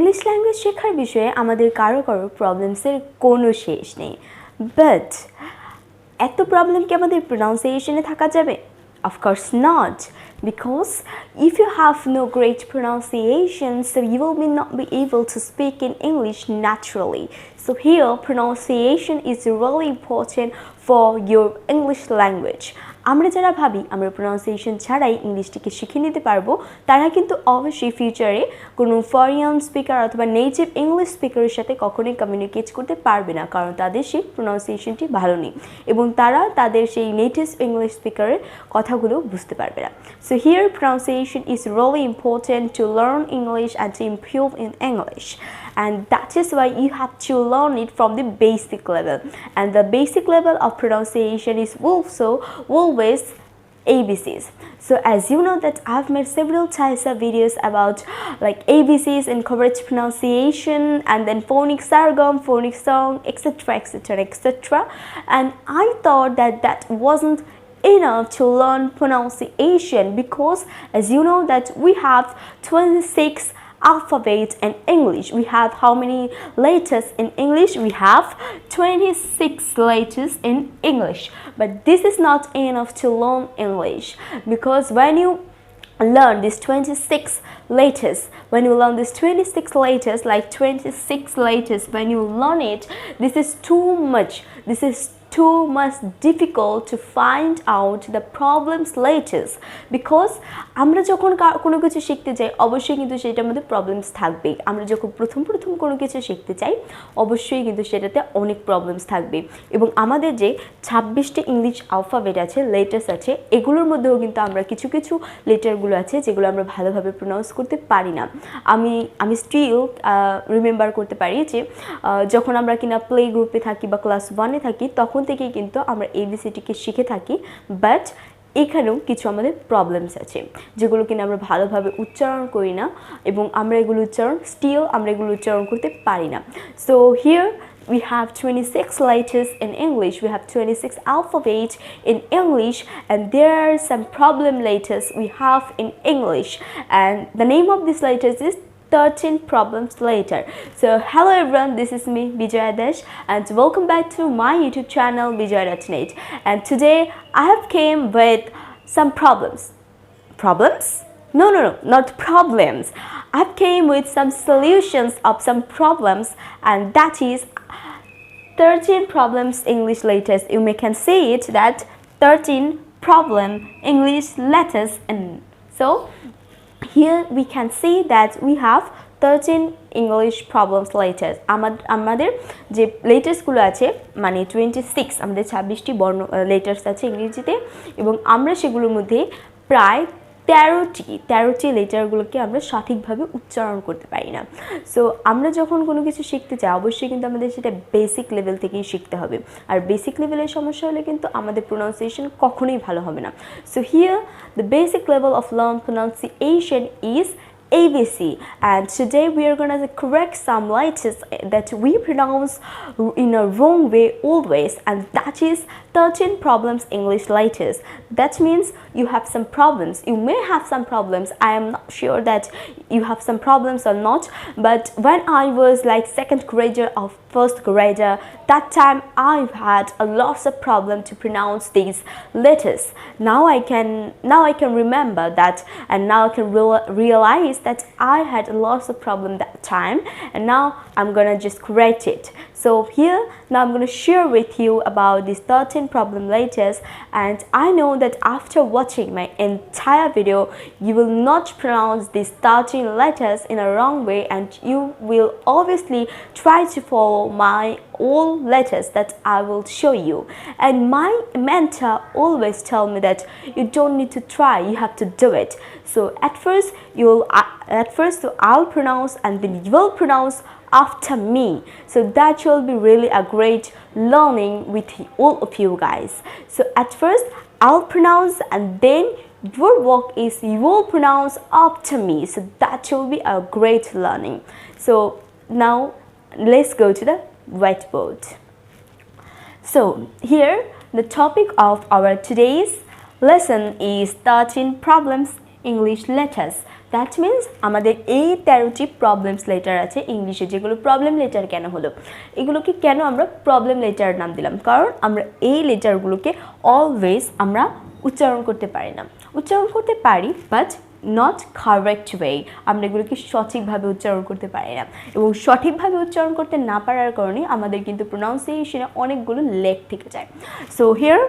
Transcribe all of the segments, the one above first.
English language শেখার বিষয়ে আমাদের কারো প্রবলেমসের কোনো শেষ নেই, বাট এত প্রবলেম কি আমাদের প্রোনাউন্সিয়েশনে থাকা যাবে? Of course not, because if you have no great pronunciation, so you will not be able to speak in English naturally. So here pronunciation is really important for your English language. আমরা যারা ভাবি আমরা pronunciation ছাড়াই ইংলিশটিকে শিখে নিতে পারবো, তারা কিন্তু অবশ্যই ফিউচারে কোনো ফরেন স্পিকার অথবা নেটিভ ইংলিশ স্পিকারের সাথে কখনোই কমিউনিকেট করতে পারবে না, কারণ তাদের সেই প্রোনাউন্সিয়েশনটি ভালো নেই এবং তারা তাদের সেই নেটিভ ইংলিশ স্পিকারের কথাগুলো বুঝতে পারবে না। So here pronunciation is really important to learn English and to improve in English, and that is why you have to learn it from the basic level, and the basic level of pronunciation is also always ABCs. So as you know that I've made several types of videos about like ABCs and correct pronunciation, and then phonic sargam, phonic song, etc, etc, etc, and I thought that that wasn't enough to learn pronunciation, because as you know that we have 26 alphabet in English. We have how many letters in English? We have 26 letters in English, but this is not enough to learn English, because when you learn these 26 letters, when you learn these 26 letters, like 26 letters, when you learn it, this is too much, this is too much difficult to find out the problems later, because আমরা যখন কোনো কিছু শিখতে চাই অবশ্যই কিন্তু সেটার মধ্যে প্রবলেমস থাকবে। আমরা যখন প্রথম কোনো কিছু শিখতে চাই অবশ্যই কিন্তু সেটাতে অনেক প্রবলেমস থাকবে, এবং আমাদের যে 26টি ইংলিশ অ্যালফাবেট আছে, লেটার্স আছে, এগুলোর মধ্যেও কিন্তু আমরা কিছু লেটারগুলো আছে যেগুলো আমরা ভালোভাবে প্রোনাউন্স করতে পারি না। আমি স্টিল রিমেম্বার করতে পারি যে যখন আমরা কিনা প্লে গ্রুপে থাকি বা ক্লাস 1-এ থাকি, তখন থেকেই কিন্তু আমরা এবিসিটিকে শিখে থাকি, বাট এখানেও কিছু আমাদের প্রবলেমস আছে যেগুলো কিনা আমরা ভালোভাবে উচ্চারণ করি না, এবং আমরা এগুলো উচ্চারণ করতে পারি না। So here we have 26 letters in English, we have 26 alphabet in English, and there are some problem letters we have in English, and the name of these letters is 13 problems later. So hello everyone, this is me Bijaya Dash, and welcome back to my YouTube channel Bijaya.net, and today I have came with some problems. No, not problems. I came with some solutions of some problems, and that is 13 problems English letters. You may can say it that 13 problem English letters, and so here we can see that we have 13 English problems letters. আমাদের যে লেটার্সগুলো আছে মানে 26, আমাদের 26টি বর্ণ letters আছে ইংরেজিতে, এবং আমরা সেগুলোর মধ্যে প্রায় 13টি লেটারগুলোকে আমরা সঠিকভাবে উচ্চারণ করতে পারি না। সো আমরা যখন কোনো কিছু শিখতে চাই অবশ্যই কিন্তু আমাদের সেটা বেসিক লেভেল থেকেই শিখতে হবে, আর বেসিক লেভেলের সমস্যা হলে কিন্তু আমাদের প্রোনাউন্সিয়েশন কখনোই ভালো হবে না। So here the basic level of learn pronunciation is ABC, and today we are going to correct some letters that we pronounce in a wrong way always, and that is 13 problems English letters. That means you have some problems. You may have some problems. I am not sure that you have some problems or not, but when I was like second grader or first grader, that time I've had a lot of problem to pronounce these letters. Now I can remember that, and now I can realize that I had a lot of problem that time, and now I'm gonna just correct it. So here now I'm gonna share with you about these 13 problem letters, and I know that after watching my entire video you will not pronounce these 13 letters in a wrong way, and you will obviously try to follow my all letters that I will show you. And my mentor always tell me that you don't need to try, you have to do it. So at first I'll pronounce, and then you will pronounce after me, so that will be really a great learning with all of you guys. So at first I'll pronounce, and then your work is you will pronounce after me, so that will be a great learning. So now let's go to the whiteboard. So here the topic of our today's lesson is 13 problems English letters. That means আমাদের এই 13টি problems letter আছে ইংলিশে, যেগুলো problem letter কেন হলো, এগুলোকে কেন আমরা প্রবলেম লেটার নাম দিলাম, কারণ আমরা এই লেটারগুলোকে অলওয়েজ আমরা উচ্চারণ করতে পারি না, উচ্চারণ করতে পারি বাট নট কারেক্ট ওয়ে, আমরা এগুলোকে সঠিকভাবে উচ্চারণ করতে পারি না, এবং সঠিকভাবে উচ্চারণ করতে না পারার কারণে আমাদের কিন্তু প্রোনাউন্সিয়েশনে অনেকগুলো লেগ থেকে যায়। So here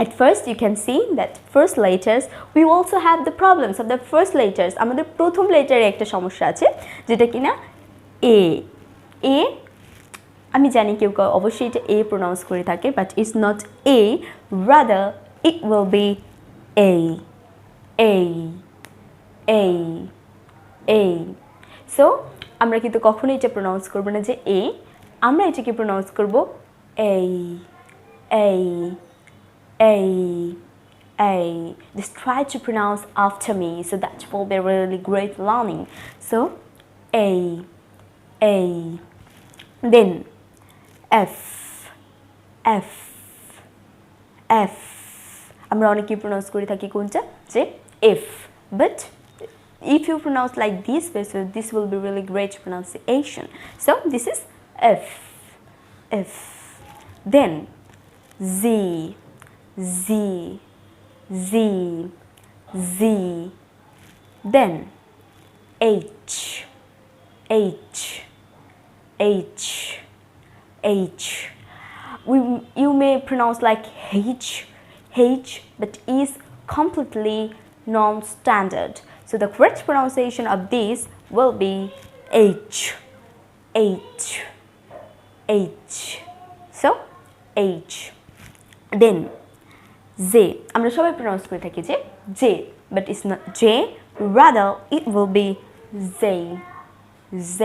at first you can see that first letters we also have the problems of the first letters, আমাদের প্রথম লেটারে একটা সমস্যা আছে যেটা কিনা এ। এ আমি জানি কেউ অবশ্যই এটা এ প্রোনাউন্স করে থাকে, but it's not a, rather it will B A, A, A, A. So আমরা কিন্তু কখনোই এটা প্রোনাউন্স করবো না যে এ, আমরা এটাকে প্রোনাউন্স করবো এ, এ, A, A. Just try to pronounce after me, so that will be really great learning. So, A, A. Then, F, F, F. আমরা অনেকেই প্রোনাউন্স করে থাকি কোনটা যে F, but if you pronounce like this way, so this will be really great pronunciation. So, this is F, F. Then, Z, Z, Z, Z. Then H, H, H, H. You may pronounce like H, H, but is completely non-standard. So the correct pronunciation of this will be H, H, H. So H. Then Z, আমরা সবাই pronounce করে থাকি যে J, but it's not J, rather it will be Z, Z,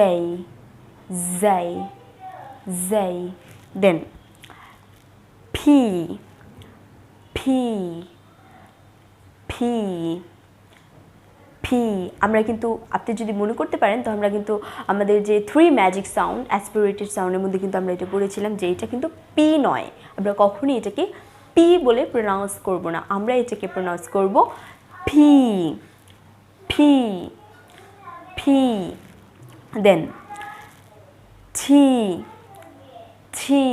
Z, Z. Then P, P, P, P. আমরা কিন্তু আপনি যদি মনে করতে পারেন তো আমরা কিন্তু আমাদের যে 3 ম্যাজিক সাউন্ড অ্যাসপিরেটেড সাউন্ডের মধ্যে কিন্তু আমরা এটা পড়েছিলাম যে এটা কিন্তু পি নয়, আমরা কখনোই এটাকে পি বলে প্রোনাউন্স করব না, আমরা এটাকে প্রোনাউন্স করব P, P, P. Then T, T,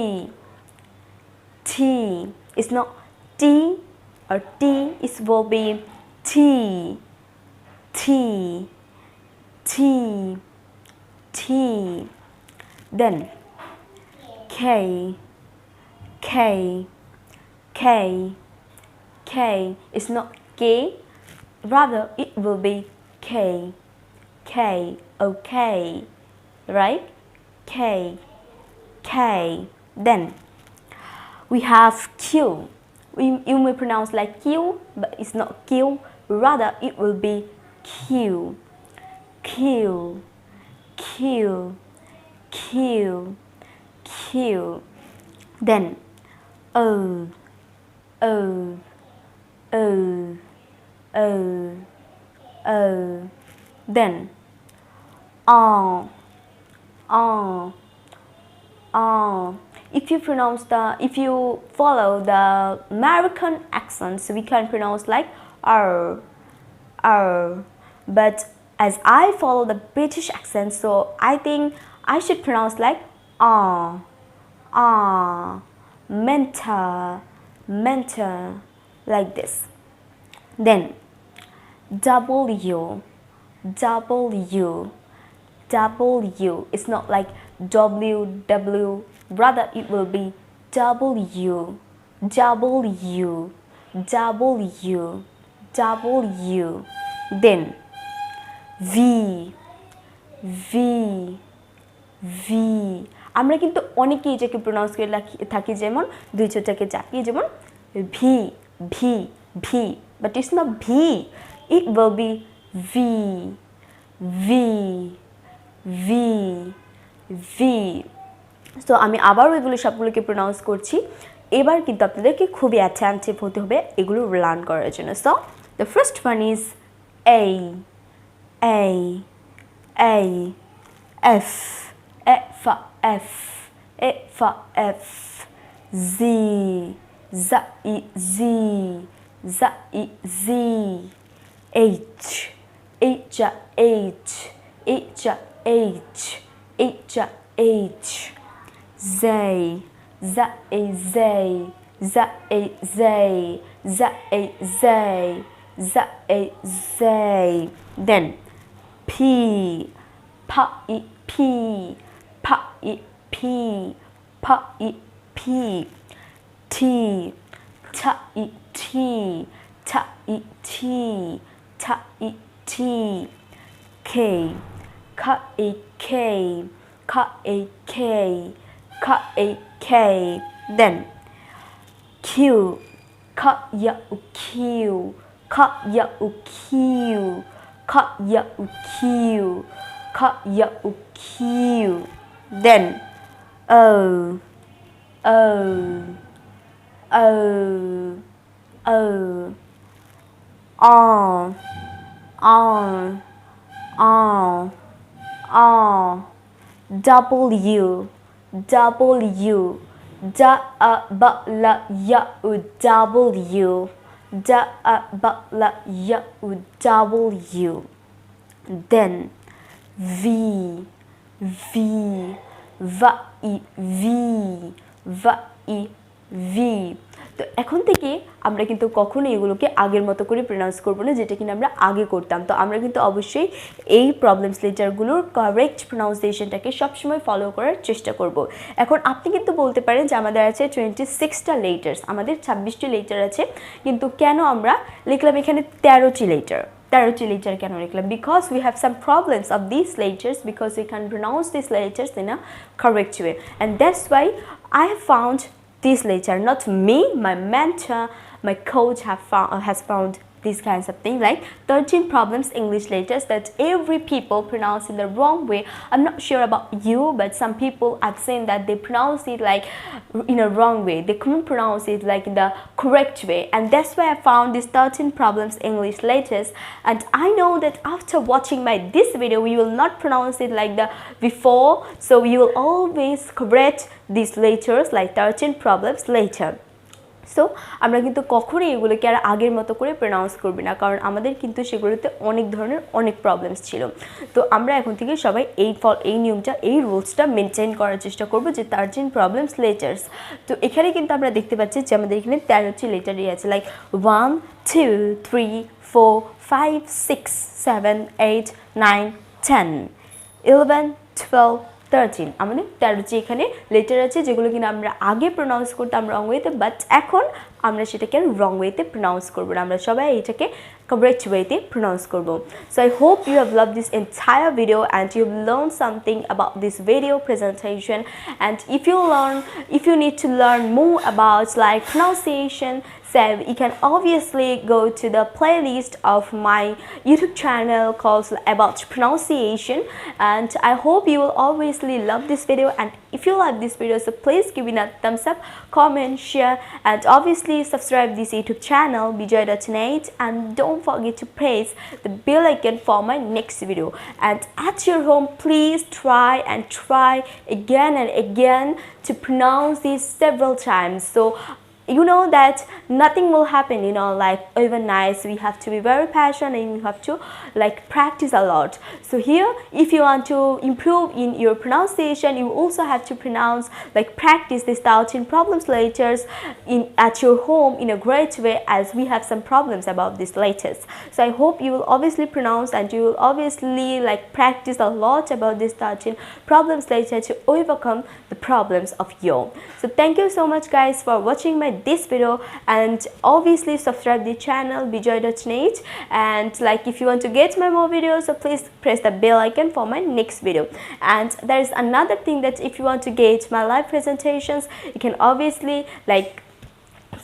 T. It's not T or T, it will be T, T, T, T. Then K, K, K, K. It's not K, rather it will be K, K, okay, right? K, K. Then we have Q. You may pronounce like Q, but it's not Q, rather it will be Q, Q, Q, Q, Q. Then O, O, O, O, O. Then R, R, R. If you follow the American accent, so we can pronounce like R, R. But as I follow the British accent, so I think I should pronounce like R, R, mentor, mentor, like this. Then W, W, W. It's not like W, W, rather it will be W, W, W, W. Then V, V, V. আমরা কিন্তু অনেকেই এটাকে pronounce করে থাকি যেমন দুই ছোটটাকে চাপিয়ে যেমন V, V, V, but it's not V, it will be V, V, V, V. So আমি আবারও এগুলো সবগুলোকে প্রোনাউন্স করছি, এবার কিন্তু আপনাদেরকে খুবই অ্যাটেনটিভ হতে হবে এগুলো লার্ন করার জন্য। So the first one is A, A, A, F, F, F, F, F, Z, Z, Z, Z, Z, H, H, H, H, H, H, H. Zay, zay, zay, zay, zay, zay, zay, zay, zay. Then P, pa, I, P, pa, I, P, pa, I, P. T, ta, I, T, ta, I, T, ta, I, T. K, ka, A, K, ka, A, K, ka, A, K. Then Q, ka, ya, U, Q, ka, ya, U, Q, ka, ya, U, Q, ka, ya, U, Q. Then O, O, O, O. R, R, R, R. W, W, da, ba, la, ya, u, W, da, ba, la, ya, u, W. Then V, V, va, I, V, va, I, V. তো এখন থেকে আমরা কিন্তু কখনো এগুলোকে আগের মতো করে প্রনাউন্স করব না, যেটা কিনা আমরা আগে করতাম। তো আমরা কিন্তু অবশ্যই এই প্রবলেমস লেটারগুলোর কারেক্ট প্রনাউন্সিয়েশনটাকে সবসময় ফলো করার চেষ্টা করব। এখন আপনি কিন্তু বলতে পারেন যে আমাদের আছে 26টা লেটার্স, আমাদের 26টি লেটার আছে, কিন্তু কেন আমরা লিখলাম এখানে 13টি লেটার? 13টি লেটার কেন লিখলাম? Because we have some problems of this letters, because we can pronounce this letters in a correct way, and that's why I have found this letter, not me, my mentor, my coach has found these kinds of things, like 13 problems English letters that every people pronounce in the wrong way. I'm not sure about you, but some people I've seen that they pronounce it like in a wrong way. They couldn't pronounce it like in the correct way, and that's why I found these 13 problems English letters. And I know that after watching this video, you will not pronounce it like the before, so you will always correct these letters like 13 problems later. So আমরা কিন্তু কখনোই এগুলোকে আর আগের মতো করে pronounce করবি না, কারণ আমাদের কিন্তু সেগুলোতে অনেক ধরনের অনেক প্রবলেমস ছিল। তো আমরা এখন থেকে সবাই এই নিয়মটা, এই রুলসটা মেনটেন করার চেষ্টা করব, যে 13 প্রবলেমস লেটার্স। তো এখানে কিন্তু আমরা দেখতে পাচ্ছি যে আমাদের এখানে 13টি লেটারই আছে, লাইক 1 2 3 4 5 6 7 8 9 10 11 12 13। আমাদের 13টি এখানে লেটার আছে, যেগুলো কিনা আমরা আগে প্রনাউন্স করতাম রং ওয়েতে, বাট এখন আমরা সেটাকে রং ওয়েতে প্রনাউন্স করবো না, আমরা সবাই এটাকে correct ওয়েতে প্রনাউন্স করবো। So I hope you have loved this entire video and you've learned something about this video presentation. And if you need to learn more about like pronunciation, so you can obviously go to the playlist of my YouTube channel called about pronunciation, and I hope you will obviously love this video. And if you like this video, so please give it a thumbs up, comment, share, and obviously subscribe this YouTube channel Bijoy.net, and don't forget to press the bell icon for my next video. And at your home, please try again and again to pronounce this several times, so you know that nothing will happen, like overnight. So we have to be very passionate and you have to like practice a lot. So here, if you want to improve in your pronunciation, you also have to practice these 13 problems letters at your home in a great way, as we have some problems about these letters. So I hope you will obviously pronounce, and you will obviously practice a lot about these 13 problems letters to overcome the problems of you. So thank you so much guys for watching this video, and obviously subscribe the channel Bijoy.net, and if you want to get my more videos, so please press the bell icon for my next video. And there is another thing, that if you want to get my live presentations, you can obviously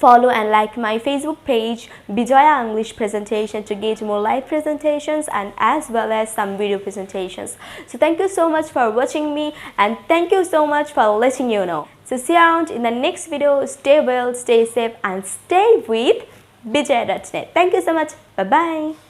follow and like my Facebook page Bijoya English Presentation to get more live presentations and as well as some video presentations. So thank you so much for watching me, and thank you so much for letting you know. So see you around in the next video. Stay well, stay safe, and stay with Bijoy.net. Thank you so much. Bye bye.